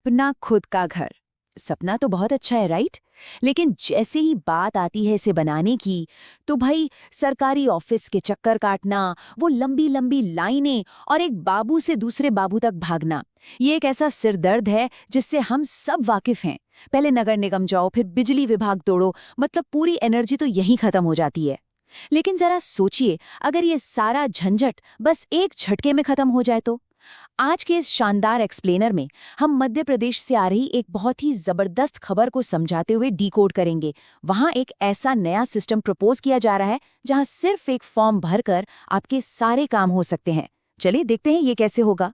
अपना खुद का घर। सपना तो बहुत अच्छा है, राइट? लेकिन जैसे ही बात आती है इसे बनाने की, तो भाई सरकारी ऑफिस के चक्कर काटना, वो लंबी लंबी लाइनें और एक बाबू से दूसरे बाबू तक भागना, ये एक ऐसा सिरदर्द है जिससे हम सब वाकिफ हैं। पहले नगर निगम जाओ, फिर बिजली विभाग तोड़ो, मतलब पूरी एनर्जी तो यहीं खत्म हो जाती है। लेकिन जरा सोचिए, अगर ये सारा झंझट बस एक झटके में खत्म हो जाए तो। आज के इस शानदार एक्सप्लेनर में हम मध्य प्रदेश से आ रही एक बहुत ही जबरदस्त खबर को समझाते हुए डीकोड करेंगे। वहां एक ऐसा नया सिस्टम प्रपोज किया जा रहा है जहां सिर्फ एक फॉर्म भरकर आपके सारे काम हो सकते हैं। चलिए देखते हैं ये कैसे होगा।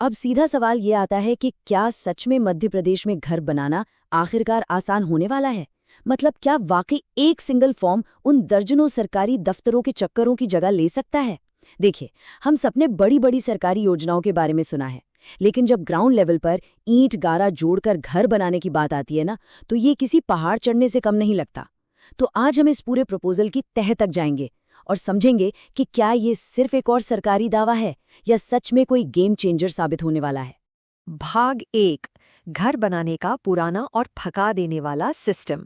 अब सीधा सवाल ये आता है कि क्या सच में मध्य प्रदेश में घर बनाना आखिरकार आसान होने वाला है? मतलब क्या वाकई एक सिंगल फॉर्म उन दर्जनों सरकारी दफ्तरों के चक्करों की जगह ले सकता है? देखिए, हम सबने बड़ी बड़ी सरकारी योजनाओं के बारे में सुना है, लेकिन जब ग्राउंड लेवल पर ईंट गारा जोड़कर घर बनाने की बात आती है ना, तो ये किसी पहाड़ चढ़ने से कम नहीं लगता। तो आज हम इस पूरे प्रपोजल की तह तक जाएंगे और समझेंगे कि क्या ये सिर्फ एक और सरकारी दावा है या सच में कोई गेम चेंजर साबित होने वाला है। भाग 1, घर बनाने का पुराना और थका देने वाला सिस्टम।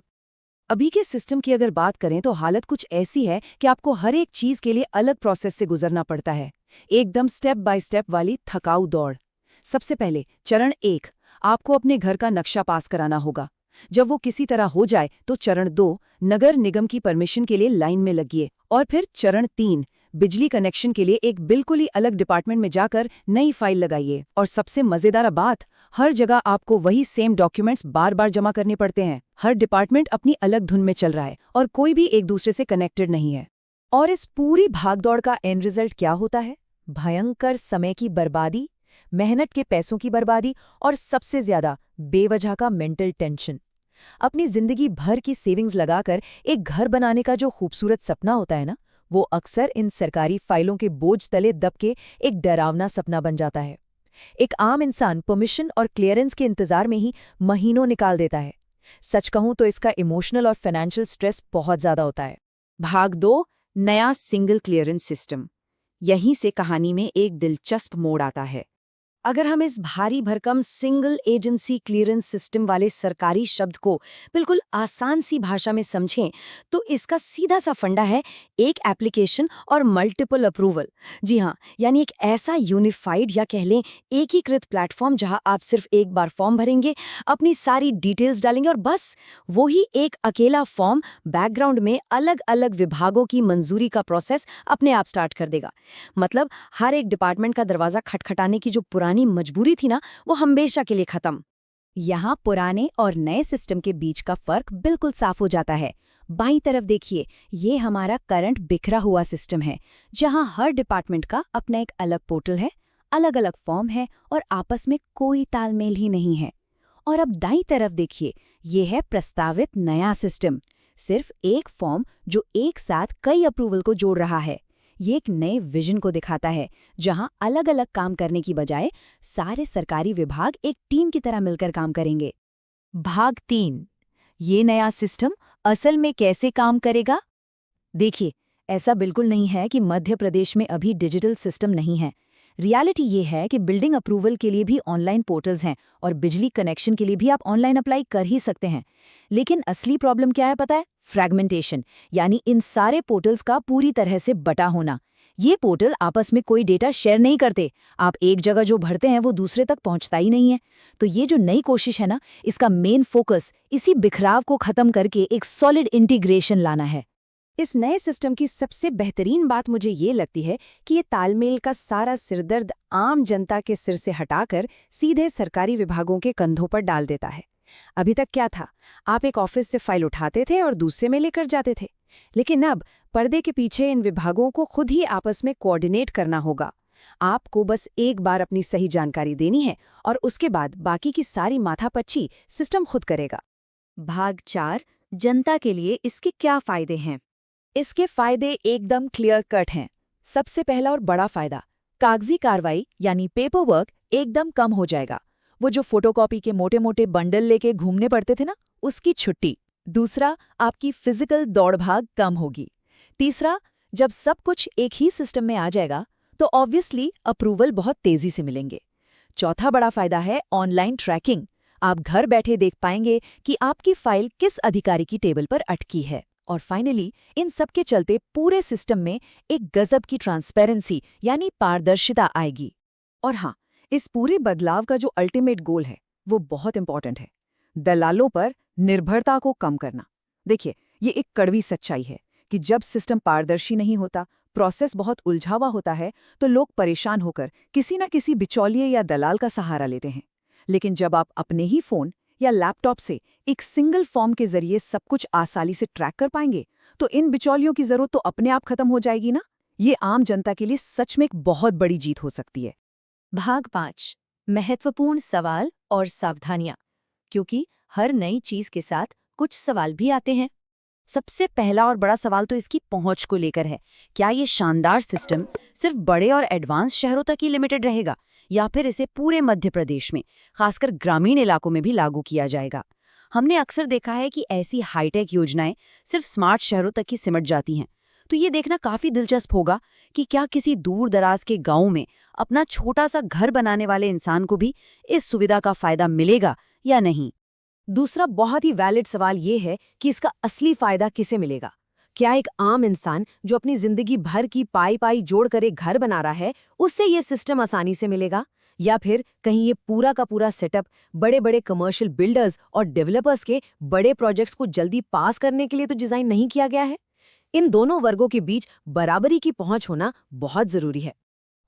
अभी के सिस्टम की अगर बात करें तो हालत कुछ ऐसी है कि आपको हर एक चीज के लिए अलग प्रोसेस से गुजरना पड़ता है। एकदम स्टेप बाय स्टेप वाली थकाऊ दौड़। सबसे पहले चरण 1, आपको अपने घर का नक्शा पास कराना होगा। जब वो किसी तरह हो जाए तो चरण 2, नगर निगम की परमिशन के लिए लाइन में लगिए। और फिर चरण 3, बिजली कनेक्शन के लिए एक बिल्कुल ही अलग डिपार्टमेंट में जाकर नई फाइल लगाइए। और सबसे मजेदार बात, हर जगह आपको वही सेम डॉक्यूमेंट्स बार बार जमा करने पड़ते हैं। हर डिपार्टमेंट अपनी अलग धुन में चल रहा है और कोई भी एक दूसरे से कनेक्टेड नहीं है। और इस पूरी भागदौड़ का एंड रिजल्ट क्या होता है? भयंकर समय की बर्बादी, मेहनत के पैसों की बर्बादी और सबसे ज्यादा बेवजह का मेंटल टेंशन। अपनी जिंदगी भर की सेविंग्स लगाकर एक घर बनाने का जो खूबसूरत सपना होता है ना, वो अक्सर इन सरकारी फाइलों के बोझ तले दब के एक डरावना सपना बन जाता है। एक आम इंसान परमिशन और क्लियरेंस के इंतजार में ही महीनों निकाल देता है। सच कहूं तो इसका इमोशनल और फाइनेंशियल स्ट्रेस बहुत ज्यादा होता है। भाग 2, नया सिंगल क्लियरेंस सिस्टम। यहीं से कहानी में एक दिलचस्प मोड़ आता है। अगर हम इस भारी भरकम सिंगल एजेंसी क्लियरेंस सिस्टम वाले सरकारी शब्द को बिल्कुल आसान सी भाषा में समझें, तो इसका सीधा सा फंडा है एक एप्लीकेशन और मल्टीपल अप्रूवल। जी हाँ, यानी एक ऐसा यूनिफाइड या कह लें एकीकृत प्लेटफॉर्म जहां आप सिर्फ एक बार फॉर्म भरेंगे, अपनी सारी डिटेल्स डालेंगे और बस वही एक अकेला फॉर्म बैकग्राउंड में अलग अलग विभागों की मंजूरी का प्रोसेस अपने आप स्टार्ट कर देगा। मतलब हर एक डिपार्टमेंट का दरवाजा खटखटाने की जो पुरानी मजबूरी थी ना, वो हमेशा के लिए खत्म। यहाँ पुराने और नए सिस्टम के बीच का फर्क बिल्कुल साफ हो जाता है। बाईं तरफ देखिए, ये हमारा करंट बिखरा हुआ सिस्टम है, जहाँ हर डिपार्टमेंट का अपना एक अलग पोर्टल है, अलग अलग फॉर्म है और आपस में कोई तालमेल ही नहीं है। और अब दाईं तरफ देखिए, ये है प्रस्तावित नया सिस्टम। सिर्फ एक फॉर्म जो एक साथ कई अप्रूवल को जोड़ रहा है। ये एक नए विजन को दिखाता है, जहां अलग अलग काम करने की बजाय सारे सरकारी विभाग एक टीम की तरह मिलकर काम करेंगे। भाग 3, ये नया सिस्टम असल में कैसे काम करेगा? देखिए, ऐसा बिल्कुल नहीं है कि मध्य प्रदेश में अभी डिजिटल सिस्टम नहीं है। रियलिटी ये है कि बिल्डिंग अप्रूवल के लिए भी ऑनलाइन पोर्टल्स हैं और बिजली कनेक्शन के लिए भी आप ऑनलाइन अप्लाई कर ही सकते हैं। लेकिन असली प्रॉब्लम क्या है पता है? फ्रैगमेंटेशन, यानी इन सारे पोर्टल्स का पूरी तरह से बटा होना। ये पोर्टल आपस में कोई डेटा शेयर नहीं करते। आप एक जगह जो भरते हैं वो दूसरे तक पहुंचता ही नहीं है। तो ये जो नई कोशिश है ना, इसका मेन फोकस इसी बिखराव को खत्म करके एक सॉलिड इंटीग्रेशन लाना है। इस नए सिस्टम की सबसे बेहतरीन बात मुझे ये लगती है कि ये तालमेल का सारा सिरदर्द आम जनता के सिर से हटाकर सीधे सरकारी विभागों के कंधों पर डाल देता है। अभी तक क्या था, आप एक ऑफिस से फाइल उठाते थे और दूसरे में लेकर जाते थे। लेकिन अब पर्दे के पीछे इन विभागों को खुद ही आपस में कोऑर्डिनेट करना होगा। आपको बस एक बार अपनी सही जानकारी देनी है और उसके बाद बाकी की सारी माथापच्ची सिस्टम खुद करेगा। भाग 4, जनता के लिए इसके क्या फायदे हैं? इसके फायदे एकदम क्लियर कट हैं। सबसे पहला और बड़ा फायदा, कागजी कार्रवाई यानी पेपर वर्क एकदम कम हो जाएगा। वो जो फोटोकॉपी के मोटे मोटे बंडल लेके घूमने पड़ते थे ना, उसकी छुट्टी। दूसरा, आपकी फिजिकल दौड़भाग कम होगी। तीसरा, जब सब कुछ एक ही सिस्टम में आ जाएगा तो ऑब्वियसली अप्रूवल बहुत तेजी से मिलेंगे। चौथा बड़ा फायदा है ऑनलाइन ट्रैकिंग। आप घर बैठे देख पाएंगे कि आपकी फाइल किस अधिकारी की टेबल पर अटकी है। और फाइनली, इन सब के चलते पूरे सिस्टम में एक गजब की ट्रांसपेरेंसी यानी पारदर्शिता आएगी। और हाँ, इस पूरे बदलाव का जो अल्टीमेट गोल है वो बहुत इंपॉर्टेंट है, दलालों पर निर्भरता को कम करना। देखिए, ये एक कड़वी सच्चाई है कि जब सिस्टम पारदर्शी नहीं होता, प्रोसेस बहुत उलझावा होता है, तो लोग परेशान होकर किसी न किसी बिचौलिए या दलाल का सहारा लेते हैं। लेकिन जब आप अपने ही फोन या लैपटॉप से एक सिंगल फॉर्म के जरिए सब कुछ आसानी से ट्रैक कर पाएंगे, तो इन बिचौलियों की जरूरत तो अपने आप खत्म हो जाएगी ना। ये आम जनता के लिए सच में एक बहुत बड़ी जीत हो सकती है। भाग 5, महत्वपूर्ण सवाल और सावधानियां, क्योंकि हर नई चीज के साथ कुछ सवाल भी आते हैं। सबसे पहला और बड़ा सवाल तो इसकी पहुंच को लेकर है। क्या ये शानदार सिस्टम सिर्फ बड़े और एडवांस शहरों तक ही लिमिटेड रहेगा, या फिर इसे पूरे मध्य प्रदेश में, खासकर ग्रामीण इलाकों में भी लागू किया जाएगा? हमने अक्सर देखा है कि ऐसी हाईटेक योजनाएं सिर्फ स्मार्ट शहरों तक ही सिमट जाती हैं। तो ये देखना काफी दिलचस्प होगा कि क्या किसी दूर दराज के गांव में अपना छोटा सा घर बनाने वाले इंसान को भी इस सुविधा का फायदा मिलेगा या नहीं। दूसरा बहुत ही वैलिड सवाल ये है कि इसका असली फायदा किसे मिलेगा। क्या एक आम इंसान जो अपनी जिंदगी भर की पाई जोड़ एक घर बना रहा है, उससे ये सिस्टम आसानी से मिलेगा, या फिर कहीं ये पूरा का पूरा सेटअप बड़े बड़े कमर्शियल बिल्डर्स और डेवलपर्स के बड़े प्रोजेक्ट्स को जल्दी पास करने के लिए तो डिजाइन नहीं किया गया है? इन दोनों वर्गों के बीच बराबरी की पहुंच होना बहुत जरूरी है।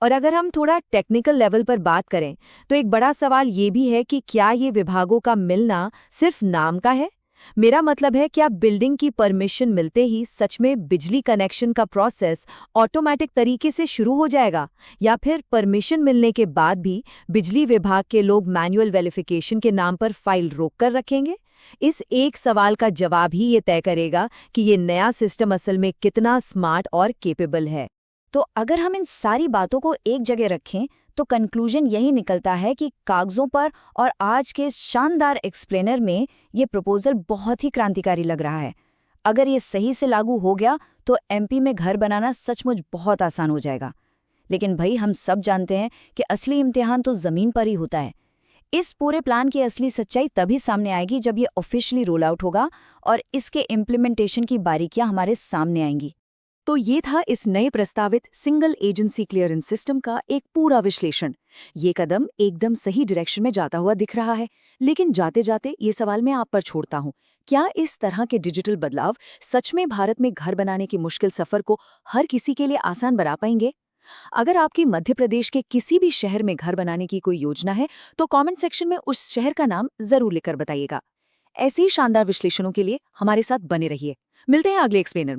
और अगर हम थोड़ा टेक्निकल लेवल पर बात करें, तो एक बड़ा सवाल ये भी है कि क्या ये विभागों का मिलना सिर्फ नाम का है? मेरा मतलब है, क्या बिल्डिंग की परमिशन मिलते ही सच में बिजली कनेक्शन का प्रोसेस ऑटोमेटिक तरीके से शुरू हो जाएगा, या फिर परमिशन मिलने के बाद भी बिजली विभाग के लोग मैनुअल वेरिफिकेशन के नाम पर फाइल रोक कर रखेंगे? इस एक सवाल का जवाब ही ये तय करेगा कि ये नया सिस्टम असल में कितना स्मार्ट और केपेबल है। तो अगर हम इन सारी बातों को एक जगह रखें, तो कंक्लूजन यही निकलता है कि कागजों पर और आज के इस शानदार एक्सप्लेनर में ये प्रपोजल बहुत ही क्रांतिकारी लग रहा है। अगर ये सही से लागू हो गया तो एमपी में घर बनाना सचमुच बहुत आसान हो जाएगा। लेकिन भाई, हम सब जानते हैं कि असली इम्तिहान तो ज़मीन पर ही होता है। इस पूरे प्लान की असली सच्चाई तभी सामने आएगी जब ये ऑफिशियली रोल आउट होगा और इसके इम्प्लीमेंटेशन की बारीकियां हमारे सामने आएंगी। तो ये था इस नए प्रस्तावित सिंगल एजेंसी क्लियरेंस सिस्टम का एक पूरा विश्लेषण। ये कदम एकदम सही डायरेक्शन में जाता हुआ दिख रहा है, लेकिन जाते जाते ये सवाल मैं आप पर छोड़ता हूँ, क्या इस तरह के डिजिटल बदलाव सच में भारत में घर बनाने की मुश्किल सफर को हर किसी के लिए आसान बना पाएंगे? अगर आपकी मध्य प्रदेश के किसी भी शहर में घर बनाने की कोई योजना है, तो कमेंट सेक्शन में उस शहर का नाम जरूर लिखकर बताइएगा। ऐसे ही शानदार विश्लेषणों के लिए हमारे साथ बने रहिए। मिलते हैं अगले एक्सप्लेनर में।